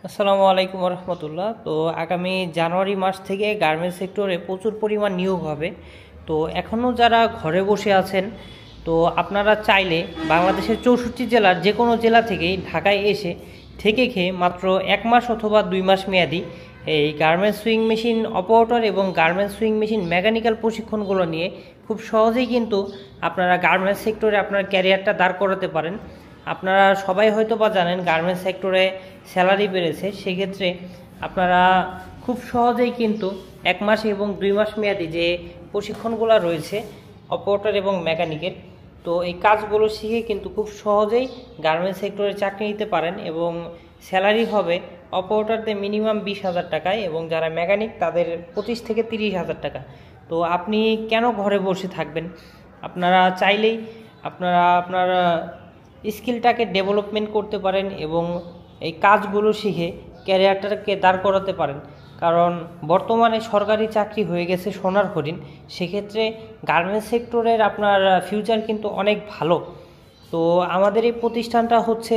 আসসালামু আলাইকুম রহমতুল্লাহ। তো আগামী জানুয়ারি মাস থেকে গার্মেন্টস সেক্টরে প্রচুর পরিমাণ নিয়োগ হবে। তো এখনও যারা ঘরে বসে আছেন, তো আপনারা চাইলে বাংলাদেশের 64 জেলার যে কোনো জেলা থেকেই ঢাকায় এসে থেকে খেয়ে মাত্র 1 মাস অথবা 2 মাস মেয়াদি এই গার্মেন্টস সুইং মেশিন অপারেটর এবং গার্মেন্টস সুইং মেশিন মেকানিক্যাল প্রশিক্ষণগুলো নিয়ে খুব সহজেই কিন্তু আপনারা গার্মেন্টস সেক্টরে আপনার ক্যারিয়ারটা দাঁড় করাতে পারেন। আপনারা সবাই হয়তো বা জানেন গার্মেন্টস সেক্টরে স্যালারি বেড়েছে, সেক্ষেত্রে আপনারা খুব সহজেই কিন্তু 1 মাস এবং 2 মাস মেয়াদি যে প্রশিক্ষণগুলো রয়েছে অপারেটর এবং মেকানিকের, তো এই কাজগুলো শিখে কিন্তু খুব সহজেই গার্মেন্টস সেক্টরে চাকরি নিতে পারেন এবং স্যালারি হবে অপারেটরদের মিনিমাম 20,000 টাকায় এবং যারা মেকানিক তাদের 25 থেকে 30,000 টাকা। তো আপনি কেন ঘরে বসে থাকবেন? আপনারা চাইলেই আপনার স্কিলটাকে ডেভেলপমেন্ট করতে পারেন এবং এই কাজগুলো শিখে ক্যারিয়ারটাকে দাঁড় করাতে পারেন। কারণ বর্তমানে সরকারি চাকরি হয়ে গেছে সোনার হরিণ, সেক্ষেত্রে গার্মেন্টস সেক্টরের আপনার ফিউচার কিন্তু অনেক ভালো। তো আমাদের এই প্রতিষ্ঠানটা হচ্ছে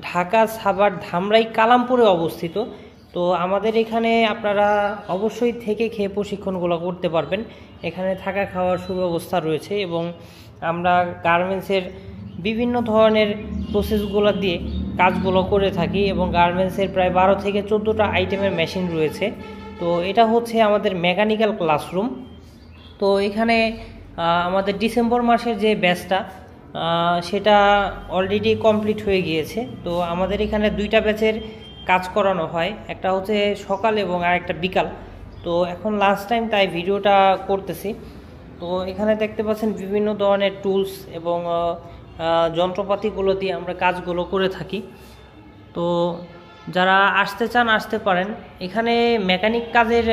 ঢাকা সাভার ধামরাই কালামপুরে অবস্থিত। তো আমাদের এখানে আপনারা অবশ্যই থেকে খেয়ে প্রশিক্ষণগুলো করতে পারবেন। এখানে থাকা খাওয়ার সুব্যবস্থা রয়েছে এবং আমরা গার্মেন্টসের বিভিন্ন ধরনের প্রসেসগুলো দিয়ে কাজগুলো করে থাকি এবং গার্মেন্টসের প্রায় 12 থেকে 14টা আইটেমের মেশিন রয়েছে। তো এটা হচ্ছে আমাদের মেকানিক্যাল ক্লাসরুম। তো এখানে আমাদের ডিসেম্বর মাসের যে ব্যাচটা সেটা অলরেডি কমপ্লিট হয়ে গিয়েছে। তো আমাদের এখানে 2টা ব্যাচের কাজ করানো হয়, একটা হচ্ছে সকাল এবং আরেকটা বিকাল। তো এখন লাস্ট টাইম তাই ভিডিওটা করতেছি। তো এখানে দেখতে পাচ্ছেন বিভিন্ন ধরনের টুলস এবং যন্ত্রপাতিগুলো দিয়ে আমরা কাজগুলো করে থাকি। তো যারা আসতে চান আসতে পারেন। এখানে মেকানিক কাজের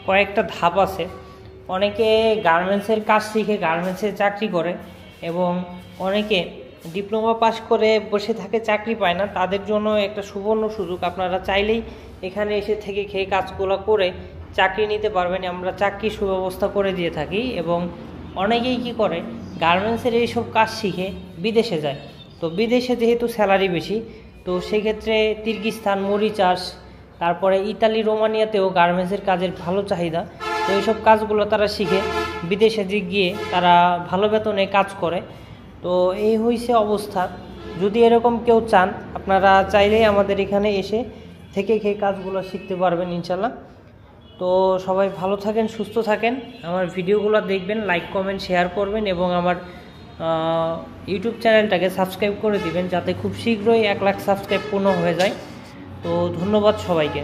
কয়েকটা ধাপ আছে। অনেকে গার্মেন্টসের কাজ শিখে গার্মেন্টসে চাকরি করে এবং অনেকে ডিপ্লোমা পাস করে বসে থাকে, চাকরি পায় না। তাদের জন্য একটা সুবর্ণ সুযোগ, আপনারা চাইলেই এখানে এসে থেকে খেয়ে কাজগুলো করে চাকরি নিতে পারবেন। আমরা চাকরির সুব্যবস্থা করে দিয়ে থাকি এবং অনেকেই কি করে গার্মেন্টসের এইসব কাজ শিখে বিদেশে যায়। তো বিদেশে যেহেতু স্যালারি বেশি, তো সেক্ষেত্রে তির্গিস্তান, মরিচাস, তারপরে ইতালি, রোমানিয়াতেও গার্মেন্টসের কাজের ভালো চাহিদা। তো এইসব কাজগুলো তারা শিখে বিদেশে গিয়ে তারা ভালো বেতনে কাজ করে। তো এই হয়েছে অবস্থা। যদি এরকম কেউ চান, আপনারা চাইলেই আমাদের এখানে এসে থেকে খেয়ে কাজগুলো শিখতে পারবেন ইনশাল্লাহ। তো সবাই ভালো থাকেন, সুস্থ থাকেন। আমার ভিডিওগুলো দেখবেন, লাইক কমেন্ট শেয়ার করবেন এবং আমার ইউটিউব চ্যানেলটাকে সাবস্ক্রাইব করে দিবেন যাতে খুব শীঘ্রই 1 লাখ সাবস্ক্রাইব পূর্ণ হয়ে যায়। তো ধন্যবাদ সবাইকে।